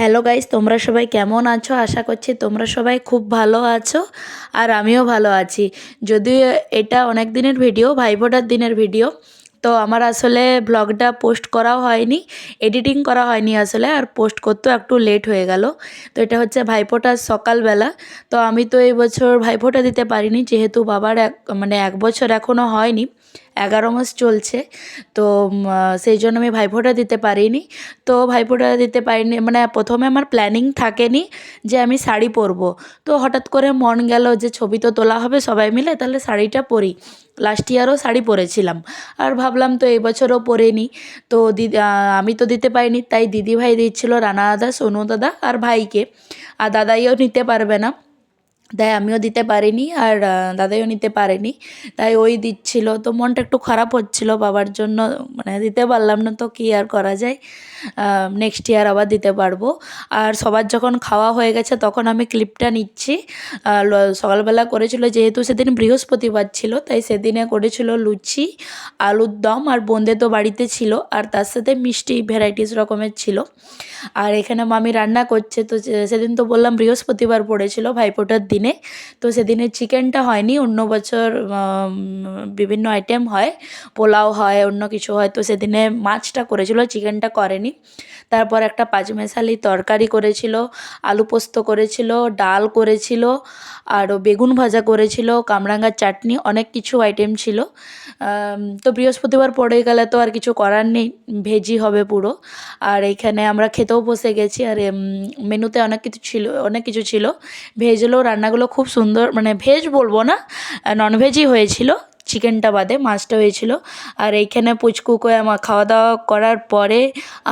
Hello guys, তোমরা সবাই কেমন আছো? আশা করছি তোমরা সবাই খুব ভালো আছো আর আমিও ভালো আছি। যদিও এটা অনেক দিনের ভিডিও, ভাইফোঁটার দিনের ভিডিও, তো আমার আসলে ব্লগটা পোস্ট করাও হয়নি, এডিটিং করা হয়নি আসলে, আর পোস্ট করতেও একটু লেট হয়ে গেল। তো এটা হচ্ছে ভাইফোঁটার সকালবেলা। তো আমি তো এই বছর ভাইফোঁটা দিতে পারিনি, যেহেতু বাবার এক বছর এখনও হয়নি, 11 মাস চলছে। তো সেই জন্য আমি ভাইফোঁটা দিতে পারিনি। তো ভাইফোঁটা দিতে পারিনি, মানে প্রথমে আমার প্ল্যানিং থাকেনি যে আমি শাড়ি পরবো। তো হঠাৎ করে মন গেল যে ছবি তো তোলা হবে সবাই মিলে, তাহলে শাড়িটা পরি। লাস্ট ইয়ারও শাড়ি পরেছিলাম, আর ভাবলাম তো এই বছরও পরে নিই। তো আমি তো দিতে পারিনি, তাই দিদিভাই দিচ্ছিল, রানা দাদা, সোনু দাদা আর ভাইকে। আর দাদাইও নিতে পারবে না, তাই আমিও দিতে পারিনি, আর দাদাইও নিতে পারেনি, তাই ওই দিচ্ছিল। তো মনটা একটু খারাপ হচ্ছিল বাবার জন্য, মানে দিতে পারলাম না, তো কী আর করা যায়। নেক্সট ইয়ার আবার দিতে পারবো। আর সবার যখন খাওয়া হয়ে গেছে তখন আমি ক্লিপটা নিচ্ছি। সকালবেলা করেছিল, যেহেতু সেদিন বৃহস্পতিবার ছিল, তাই সেদিনে করেছিল লুচি, আলুর দম, আর বোঁদে তো বাড়িতে ছিল, আর তার সাথে মিষ্টি ভ্যারাইটিস রকমের ছিল। আর এখানে মামি রান্না করছে। তো সেদিন তো বললাম বৃহস্পতিবার পড়েছিল ভাইফোঁটার দিনে, তো সেদিনে চিকেনটা হয়নি। অন্য বছর বিভিন্ন আইটেম হয়, পোলাও হয়, অন্য কিছু হয়, তো সেদিনে মাছটা করেছিল, চিকেনটা করেনি। তারপর একটা পাঁচমেশালি তরকারি করেছিল, আলু পোস্ত করেছিল, ডাল করেছিল, আরও বেগুন ভাজা করেছিল, কামরাঙ্গার চাটনি, অনেক কিছু আইটেম ছিল। তো বৃহস্পতিবার পড়ে গেলে তো আর কিছু করার নেই, ভেজই হবে পুরো। আর এইখানে আমরা খেতেও বসে গেছি, আর মেনুতে অনেক কিছু ছিল। ভেজ হলেও রান্নাগুলো খুব সুন্দর, মানে ভেজ বলবো না, ননভেজই হয়েছিল, চিকেনটা বাদে, মাছটা হয়েছিল। আর এইখানে পুচকুকে আমার খাওয়া দাওয়া করার পরে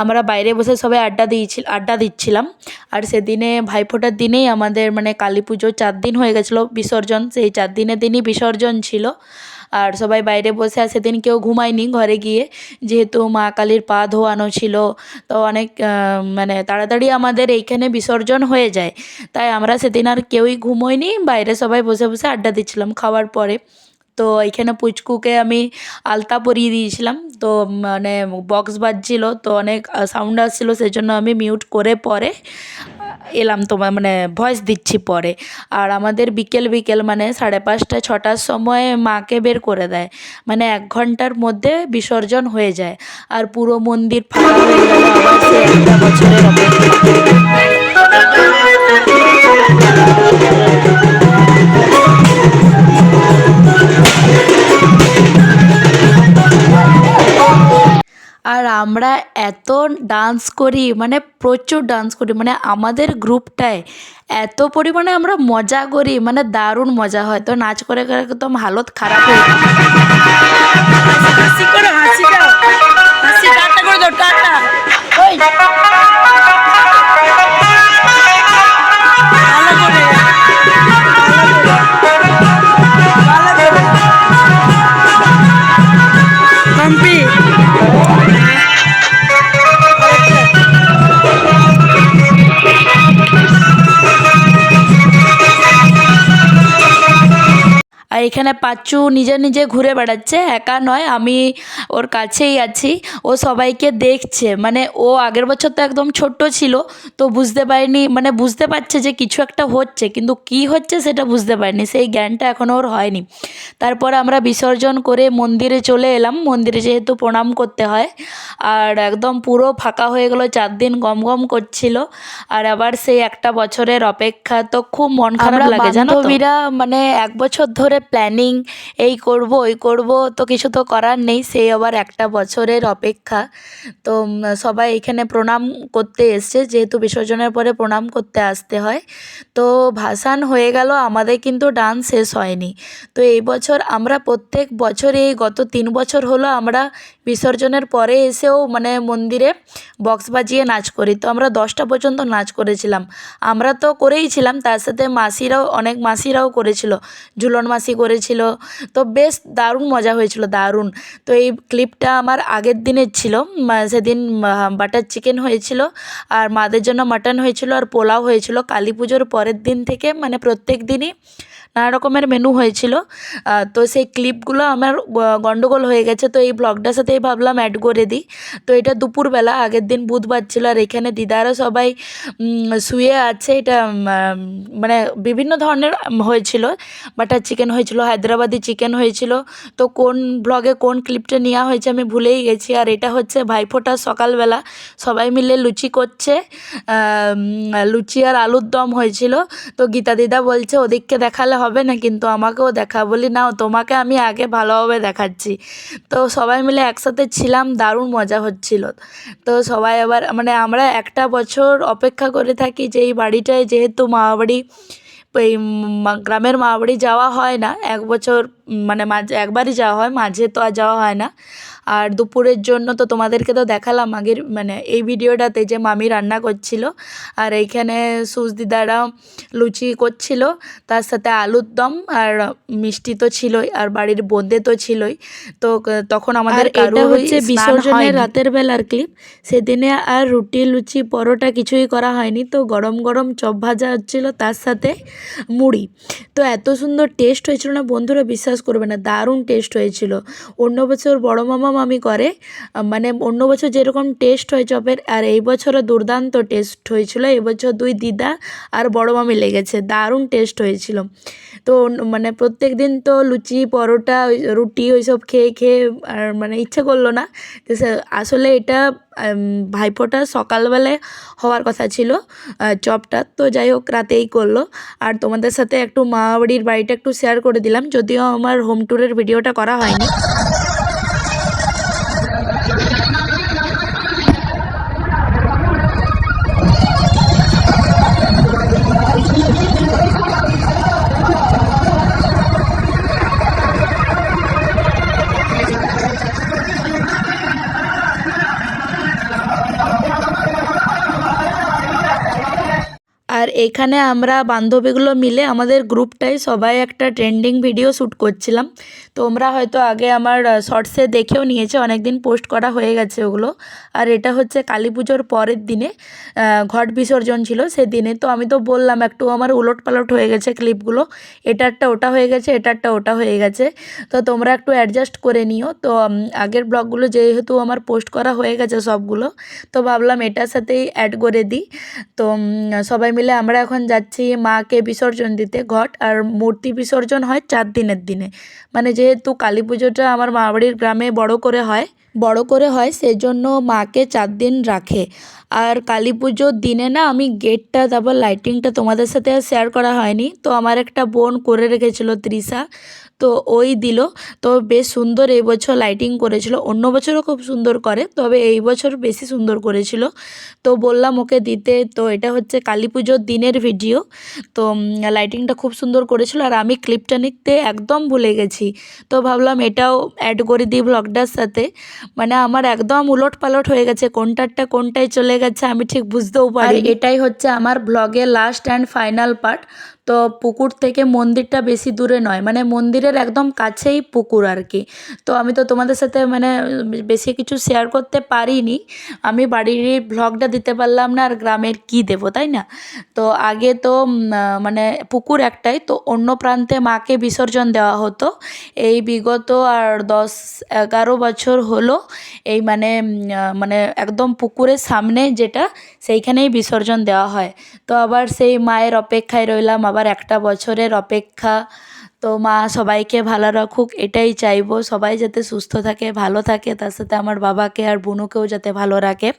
আমরা বাইরে বসে সবাই আড্ডা দিচ্ছিলাম। আর সেদিনে ভাইফোঁটার দিনেই আমাদের মানে কালী পুজো 4 দিন হয়ে গেছিলো বিসর্জন, সেই 4 দিনের দিনই বিসর্জন ছিল। আর সবাই বাইরে বসে, আর সেদিন কেউ ঘুমায়নি ঘরে গিয়ে, যেহেতু মা কালীর পা ধোয়ানো ছিল। তো অনেক মানে তাড়াতাড়ি আমাদের এইখানে বিসর্জন হয়ে যায়, তাই আমরা সেদিন আর কেউই ঘুমোইনি, বাইরে সবাই বসে বসে আড্ডা দিচ্ছিলাম খাওয়ার পরে। তো এইখানে পুচকুকে আমি আলতা পরিয়ে দিয়েছিলাম, তো মানে বক্স বাজছিল, তো অনেক সাউন্ড আসছিলো, সেই জন্য আমি মিউট করে পরে এলাম, তোমার মানে ভয়েস দিচ্ছি পরে। আর আমাদের বিকেল মানে 5:30 6টার সময় মাকে বের করে দেয়, মানে 1 ঘন্টার মধ্যে বিসর্জন হয়ে যায়, আর পুরো মন্দির ফাঁকা হয়ে গেল। আবার সে একটা বছরের আর আমরা এত ডান্স করি, মানে প্রচুর ডান্স করি, মানে আমাদের গ্রুপটায় এত পরিমাণে আমরা মজা করি, মানে দারুণ মজা হয়। তো নাচ করে করে একদম হালত খারাপ হয়ে যায়। হাসি করে হাসি দাও, হাসি টাটা করে দাও, টাটা। ওই ভালো করে, ভালো করে কম্পি। আর এখানে পাচ্চু নিজে নিজে ঘুরে বেড়াচ্ছে, একা নয়, আমি ওর কাছেই আছি। ও সবাইকে দেখছে, মানে ও আগের বছর তো একদম ছোট্ট ছিল, তো বুঝতে পারেনি, মানে বুঝতে পারছে যে কিছু একটা হচ্ছে, কিন্তু কি হচ্ছে সেটা বুঝতে পারেনি, সেই জ্ঞানটা এখনও ওর হয়নি। তারপর আমরা বিসর্জন করে মন্দিরে চলে এলাম, মন্দিরে যেহেতু প্রণাম করতে হয়। আর একদম পুরো ফাঁকা হয়ে গেলো, 4 দিন গম গম করছিল। আর আবার সেই একটা বছরের অপেক্ষা, তো খুব মন খারাপ লাগে জানো তো। মানে 1 বছর ধরে প্ল্যানিং, এই করব ওই করব, তো কিছু তো করার নেই, সেই আবার একটা বছরের অপেক্ষা। তো সবাই এখানে প্রণাম করতে এসছে, যেহেতু বিসর্জনের পরে প্রণাম করতে আসতে হয়। তো ভাসান হয়ে গেল, আমাদের কিন্তু ডান্স শেষ হয়নি। তো এই বছর আমরা প্রত্যেক বছরে, গত 3 বছর হলো আমরা বিসর্জনের পরে এসেও মানে মন্দিরে বক্স বাজিয়ে নাচ করি। তো আমরা 10টা পর্যন্ত নাচ করেছিলাম, আমরা তো করেইছিলাম, তার সাথে অনেক মাসিরাও করেছিল, ঝুলন মাসি করেছিল, তো বেশ দারুণ মজা হয়েছিল, দারুণ। তো এই ক্লিপটা আমার আগের দিনের ছিল, সেদিন বাটার চিকেন হয়েছিল আর মাদের জন্য মাটন হয়েছিল আর পোলাও হয়েছিল। কালী পুজোর পরের দিন থেকে মানে প্রত্যেক দিনই নানা রকমের মেনু হয়েছিল। তো সেই ক্লিপগুলো আমার গন্ডগোল হয়ে গেছে, তো এই ব্লগটার সাথেই ভাবলাম অ্যাড করে দিই। তো এটা দুপুরবেলা, আগের দিন বুধবার ছিল আর এখানে দিদারও সবাই শুয়ে আছে। এটা মানে বিভিন্ন ধরনের হয়েছিল, বাটার চিকেন হয়েছিল, হায়দ্রাবাদি চিকেন হয়েছিল। তো কোন ব্লগে কোন ক্লিপটা নেওয়া হয়েছে আমি ভুলেই গেছি। আর এটা হচ্ছে ভাইফোঁটার সকালবেলা সবাই মিলে লুচি করছে, লুচি আর আলুর দম হয়েছিল। তো গীতা দিদা বলছে ওদিককে দেখালে হবে না, কিন্তু আমাকেও দেখা। বলি নাও, তোমাকে আমি আগে ভালোভাবে দেখাচ্ছি। তো সবাই মিলে একসাথে ছিলাম, দারুণ মজা হচ্ছিল। তো সবাই আবার মানে আমরা একটা বছর অপেক্ষা করে থাকি যে এই বাড়িটায়, যেহেতু মামাবাড়ি, এই গ্রামের মামাবাড়ি যাওয়া হয় না, এক বছর মানে মাঝে একবারই যাওয়া হয়, মাঝে তো আর যাওয়া হয় না। আর দুপুরের জন্য তো তোমাদেরকে তো দেখালাম আগের মানে এই ভিডিওটাতে যে মামি রান্না করছিল, আর এইখানে সুজদিদারা লুচি করছিল, তার সাথে আলুর দম আর মিষ্টি তো ছিলই, আর বাড়ির বোঁদে তো ছিলই। তো তখন আমাদের এটা হচ্ছে বিসর্জনের রাতের বেলার ক্লিপ। সেদিনে আর রুটি লুচি পরোটা কিছুই করা হয়নি, তো গরম গরম চপ ভাজা হচ্ছিল, তার সাথে মুড়ি। তো এত সুন্দর টেস্ট হয়েছিল না বন্ধুরা, বিশ্বাস করবে না, দারুণ টেস্ট হয়েছিল। অন্য বছর বড় মামা মামি করে, মানে অন্য বছর যেরকম টেস্ট হয় চপের, আর এই বছরও দুর্দান্ত টেস্ট হয়েছিল। এবছর দুই দিদা আর বড় মামি লেগেছে, দারুণ টেস্ট হয়েছিল। তো মানে প্রত্যেক দিন তো লুচি পরোটা রুটি ওইসব খেয়ে খেয়ে আর মানে ইচ্ছে করলো না। তো আসলে এটা ভাইফোঁটা সকালবেলায় হওয়ার কথা ছিল চপটা, তো যাই হোক রাতেই করলো। আর তোমাদের সাথে একটু মামাবাড়ির বাড়িটা একটু শেয়ার করে দিলাম, যদিও আমার হোম ট্যুরের ভিডিওটা করা হয়নি। আর এখানে আমরা বান্ধবীগুলো মিলে আমাদের গ্রুপটাই সবাই একটা ট্রেন্ডিং ভিডিও শ্যুট করছিলাম। তোমরা হয়তো আগে আমার শর্টসে দেখেও নিয়েছে, অনেক দিন পোস্ট করা হয়ে গেছে ওগুলো। আর এটা হচ্ছে কালী পুজোর পরের দিনে ঘট বিসর্জন ছিল সেদিনে। তো আমি তো বললাম একটু আমার উলট পালট হয়ে গেছে ক্লিপগুলো, এটারটা ওটা হয়ে গেছে, এটারটা ওটা হয়ে গেছে। তো তোমরা একটু অ্যাডজাস্ট করে নিও। তো আগের ব্লগগুলো যেহেতু আমার পোস্ট করা হয়ে গেছে সবগুলো, তো ভাবলাম এটার সাথেই অ্যাড করে দিই। তো সবাই মিলে আমরা এখন যাচ্ছি মাকে বিসর্জন দিতে ঘট। আর মূর্তি বিসর্জন হয় 4 দিনের দিনে, মানে যেহেতু কালী পুজোটা আমার মামাবাড়ির গ্রামে বড় করে হয় সেজন্য মাকে 4 দিন রাখে। আর কালী পুজোর দিনে না আমি গেটটা তারপর লাইটিংটা তোমাদের সাথে আর শেয়ার করা হয়নি, তো আমার একটা বোন করে রেখেছিল তৃষা, তো ওই দিল। তো বেশ সুন্দর এই বছর লাইটিং করেছিল, অন্য বছরও খুব সুন্দর করে, তবে এই বছর বেশি সুন্দর করেছিল। তো বললাম ওকে দিতে। তো এটা হচ্ছে কালী পুজোর দিনের ভিডিও। তো লাইটিংটা খুব সুন্দর করেছিল, আর আমি ক্লিপটা নিতে একদম ভুলে গেছি। তো ভাবলাম এটাও অ্যাড করে দিই ব্লগটার সাথে। মানে আমার একদম উলট পালট হয়ে গেছে, কোনটারটা কোনটায় চলে গেছে আমি ঠিক বুঝতেও পারি। এটাই হচ্ছে আমার ব্লগের লাস্ট অ্যান্ড ফাইনাল পার্ট। তো পুকুর থেকে মন্দিরটা বেশি দূরে নয়, মানে মন্দিরের একদম কাছেই পুকুর আর কি। তো আমি তো তোমাদের সাথে মানে বেশি কিছু শেয়ার করতে পারিনি, আমি বাড়ির ব্লগটা দিতে পারলাম না, আর গ্রামের কি দেবো, তাই না? তো আগে তো মানে পুকুর একটাই, তো অন্য প্রান্তে মাকে বিসর্জন দেওয়া হতো। এই বিগত আর 10-11 বছর হলো এই মানে মানে একদম পুকুরের সামনে যেটা, সেইখানেই বিসর্জন দেওয়া হয়। তো আবার সেই মায়ের অপেক্ষায় রইলাম, আবার একটা বছরের অপেক্ষা। তো মা সবাইকে ভালো রাখুক, এটাই চাইবো, সবাই যাতে সুস্থ থাকে, ভালো থাকে, তার সাথে আমার বাবাকে আর বোনকেও যাতে ভালো রাখে।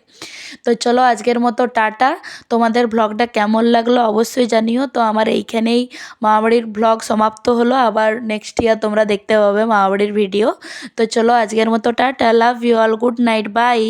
তো চলো আজকের মতো টাটা। তোমাদের ব্লগটা কেমন লাগলো অবশ্যই জানিও। তো আমার এইখানেই মামাবাড়ির ব্লগ সমাপ্ত হলো, আবার নেক্সট ইয়ার তোমরা দেখতে পাবে মামাবাড়ির ভিডিও। তো চলো আজকের মতো tata, love you all, good night, by.